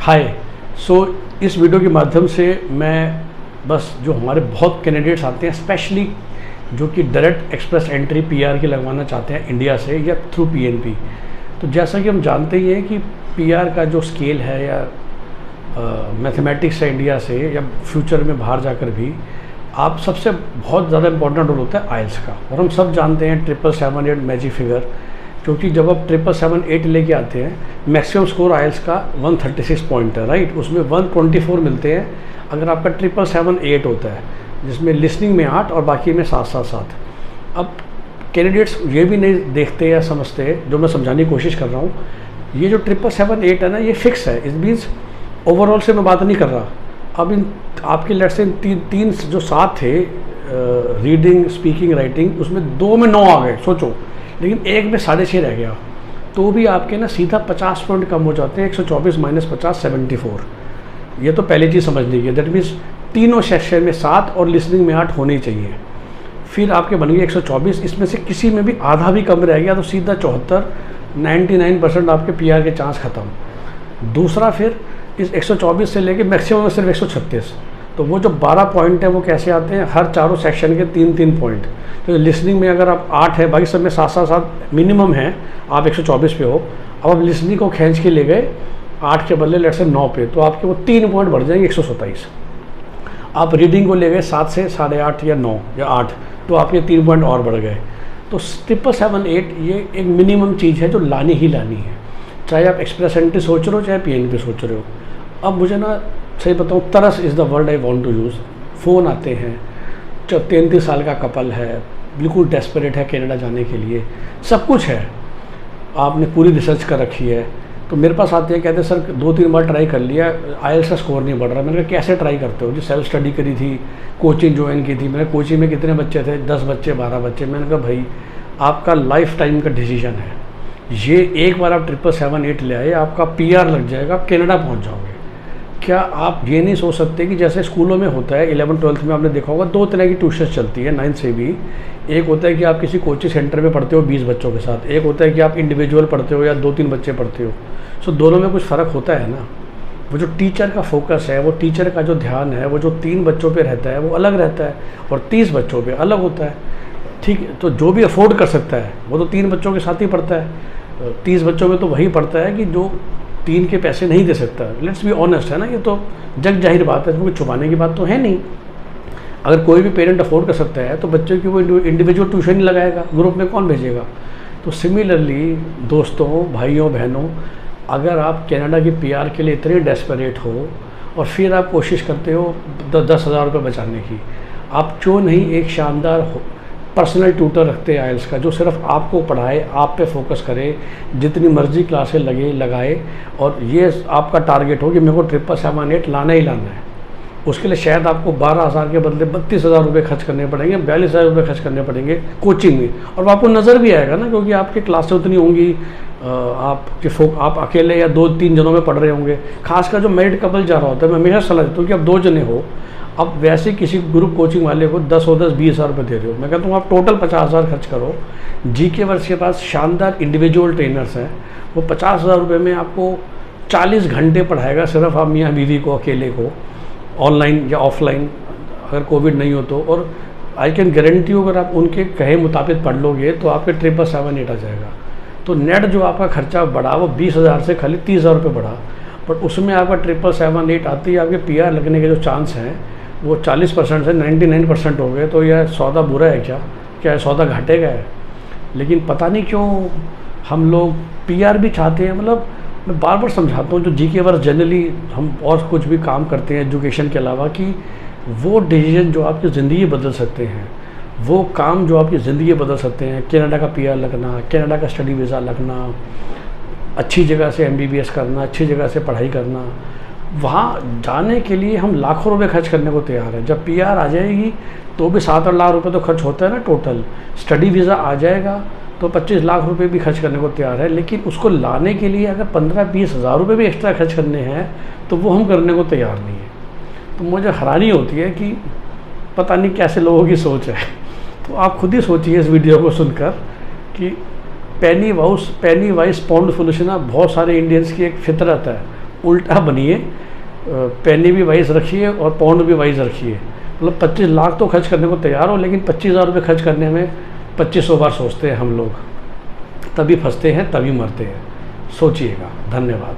हाय। इस वीडियो के माध्यम से मैं बस जो हमारे बहुत कैंडिडेट्स आते हैं स्पेशली जो कि डायरेक्ट एक्सप्रेस एंट्री पीआर की लगवाना चाहते हैं इंडिया से या थ्रू पीएनपी, तो जैसा कि हम जानते ही हैं कि पीआर का जो स्केल है या मैथमेटिक्स है इंडिया से या फ्यूचर में बाहर जाकर भी आप सबसे बहुत ज़्यादा इंपॉर्टेंट रोल होता है आइल्स का। और हम सब जानते हैं 777-8 मैजिक फिगर, क्योंकि जब आप 777-8 लेके आते हैं मैक्सिमम स्कोर आइल्स का 136 पॉइंट है, राइट। उसमें 124 मिलते हैं अगर आपका 777-8 होता है, जिसमें लिसनिंग में 8 और बाकी में 7-7-7। अब कैंडिडेट्स ये भी नहीं देखते या समझते, जो मैं समझाने की कोशिश कर रहा हूँ। ये जो 777-8 है ना, ये फिक्स है। इट मीन्स ओवरऑल से मैं बात नहीं कर रहा। अब इन आपके लेट से तीन जो 7 थे रीडिंग स्पीकिंग राइटिंग, उसमें 2 में 9 आ गए, सोचो। लेकिन एक में 6.5 रह गया, तो भी आपके ना सीधा 50 पॉइंट कम हो जाते हैं। 124 - 50 74। ये तो पहली चीज़ समझनी है। दैट मीन्स तीनों सेक्शन में 7 और लिसनिंग में 8 होने चाहिए। फिर आपके बन गए 124। इसमें से किसी में भी आधा भी कम रह गया तो सीधा 74, 99% आपके पीआर के चांस ख़त्म। दूसरा, फिर इस 124 से लेके मैक्सिमम में सिर्फ 136, तो वो जो 12 पॉइंट है वो कैसे आते हैं? हर चारों सेक्शन के 3-3 पॉइंट। तो लिसनिंग में अगर आप 8 है, बाकी सब में 7-7-7 मिनिमम है, आप 124 पे हो। अब आप लिसनिंग को खींच के ले गए 8 के बदले लेट से 9 पे, तो आपके वो 3 पॉइंट बढ़ जाएंगे, 127। आप रीडिंग को ले गए 7 से 8.5 या 9 या 8, तो आपके 3 पॉइंट और बढ़ गए। तो 777-8 ये एक मिनिमम चीज़ है जो लानी ही लानी है, चाहे आप एक्सप्रेस एंट्री सोच रहे हो चाहे पीएनपी सोच रहे हो। अब मुझे ना सही बताऊँ, तरस is the word I want to use. Phone आते हैं, 33 साल का कपल है, बिल्कुल डेस्परेट है कनाडा जाने के लिए, सब कुछ है, आपने पूरी रिसर्च कर रखी है, तो मेरे पास आते हैं, कहते हैं सर 2-3 बार ट्राई कर लिया, आइल्स का स्कोर नहीं बढ़ रहा। मैंने कहा कैसे ट्राई करते हो? जो सेल्फ स्टडी करी थी, कोचिंग ज्वाइन की थी। मैंने कोचिंग में कितने बच्चे थे? 10 बच्चे 12 बच्चे। मैंने कहा भाई आपका लाइफ टाइम का डिसीजन है, ये एक बार आप 777-8 ले आए, आपका पीआर लग जाएगा, आप कनाडा पहुँच जाओगे। क्या आप ये नहीं सोच सकते कि जैसे स्कूलों में होता है 11th-12th में आपने देखा होगा 2 तरह की ट्यूशन चलती है 9th से भी। एक होता है कि आप किसी कोचिंग सेंटर में पढ़ते हो 20 बच्चों के साथ, एक होता है कि आप इंडिविजुअल पढ़ते हो या 2-3 बच्चे पढ़ते हो। सो दोनों में कुछ फ़र्क होता है ना। वो जो टीचर का फोकस है, वो टीचर का जो ध्यान है, वो जो 3 बच्चों पे रहता है वो अलग रहता है, और 30 बच्चों पे अलग होता है, ठीक। तो जो भी अफोर्ड कर सकता है वो तो 3 बच्चों के साथ ही पढ़ता है। 30 बच्चों में तो वही पढ़ता है कि जो 3 के पैसे नहीं दे सकता। लेट्स बी ऑनेस्ट, है ना, ये तो जग जाहिर बात है, इसमें कुछ छुपाने की बात तो है नहीं। अगर कोई भी पेरेंट अफोर्ड कर सकता है तो बच्चों की वो इंडिविजुअल ट्यूशन ही लगाएगा, ग्रुप में कौन भेजेगा? तो सिमिलरली दोस्तों, भाइयों, बहनों, अगर आप कनाडा की पीआर के लिए इतने डेस्परेट हो और फिर आप कोशिश करते हो 10,000 रुपये बचाने की, आप क्यों नहीं एक शानदार पर्सनल ट्यूटर रखते हैं आइल्स का, जो सिर्फ आपको पढ़ाए, आप पे फोकस करे, जितनी मर्जी क्लासें लगाए, और ये आपका टारगेट हो कि मेरे को 777-8 लाना ही लाना है। उसके लिए शायद आपको 12,000 के बदले 32,000 रुपये खर्च करने पड़ेंगे, 42,000 रुपये खर्च करने पड़ेंगे कोचिंग में, और आपको नज़र भी आएगा ना, क्योंकि आपकी क्लासें उतनी होंगी, आप अकेले या 2-3 जनों में पढ़ रहे होंगे। खासकर जो मैरिड कपल जा रहा होता है, मैं हमेशा सलाह देता हूँ कि आप 2 जने हो, अब वैसे किसी ग्रुप कोचिंग वाले को 10 हो 10 20,000 रुपये दे रहे हो, मैं कहता हूँ आप टोटल 50,000 खर्च करो। जीके वर्ष के पास शानदार इंडिविजुअल ट्रेनर्स हैं, वो 50,000 रुपये में आपको 40 घंटे पढ़ाएगा, सिर्फ आप मियाँ बीवी को अकेले को, ऑनलाइन या ऑफलाइन, अगर कोविड नहीं हो तो। और आई कैन गारंटी यू, अगर आप उनके कहे मुताबिक पढ़ लोगे तो आपके 777-8 आ जाएगा। तो नेट जो आपका खर्चा बढ़ा वो 20,000 से खाली 30,000 रुपये बढ़ा, बट उसमें आपका 777-8 आती है, आपके पीआर लगने के जो चांस हैं वो 40% से 99% हो गए। तो यह सौदा बुरा है क्या? क्या सौदा घाटे का है? लेकिन पता नहीं क्यों हम लोग पीआर भी चाहते हैं। मतलब मैं बार बार समझाता हूँ, जो जीके वर्ष जनरली हम और कुछ भी काम करते हैं एजुकेशन के अलावा, कि वो डिसीजन जो आपकी ज़िंदगी बदल सकते हैं, वो काम जो आपकी ज़िंदगी बदल सकते हैं, कनाडा का पीआर लगना, कनाडा का स्टडी वीज़ा लगना, अच्छी जगह से एमबीबीएस करना, अच्छी जगह से पढ़ाई करना, वहाँ जाने के लिए हम लाखों रुपए खर्च करने को तैयार हैं। जब पीआर आ जाएगी तो भी 7-8 लाख रुपए तो खर्च होता है ना टोटल। स्टडी वीज़ा आ जाएगा तो 25 लाख रुपए भी खर्च करने को तैयार है, लेकिन उसको लाने के लिए अगर 15-20 हज़ार रुपये भी एक्स्ट्रा खर्च करने हैं तो वो हम करने को तैयार नहीं है। तो मुझे हैरानी होती है कि पता नहीं कैसे लोगों की सोच है। तो आप खुद ही सोचिए इस वीडियो को सुनकर कि पेनी वाइज पाउंड फुलिश ना, बहुत सारे इंडियंस की एक फितरत है, उल्टा बनिए, पेनी भी वाइज रखिए और पाउंड भी वाइज रखिए। मतलब 25 लाख तो खर्च करने को तैयार हो, लेकिन 25,000 रुपये खर्च करने में 2500 बार सोचते हैं हम लोग, तभी फंसते हैं तभी मरते हैं। सोचिएगा। धन्यवाद।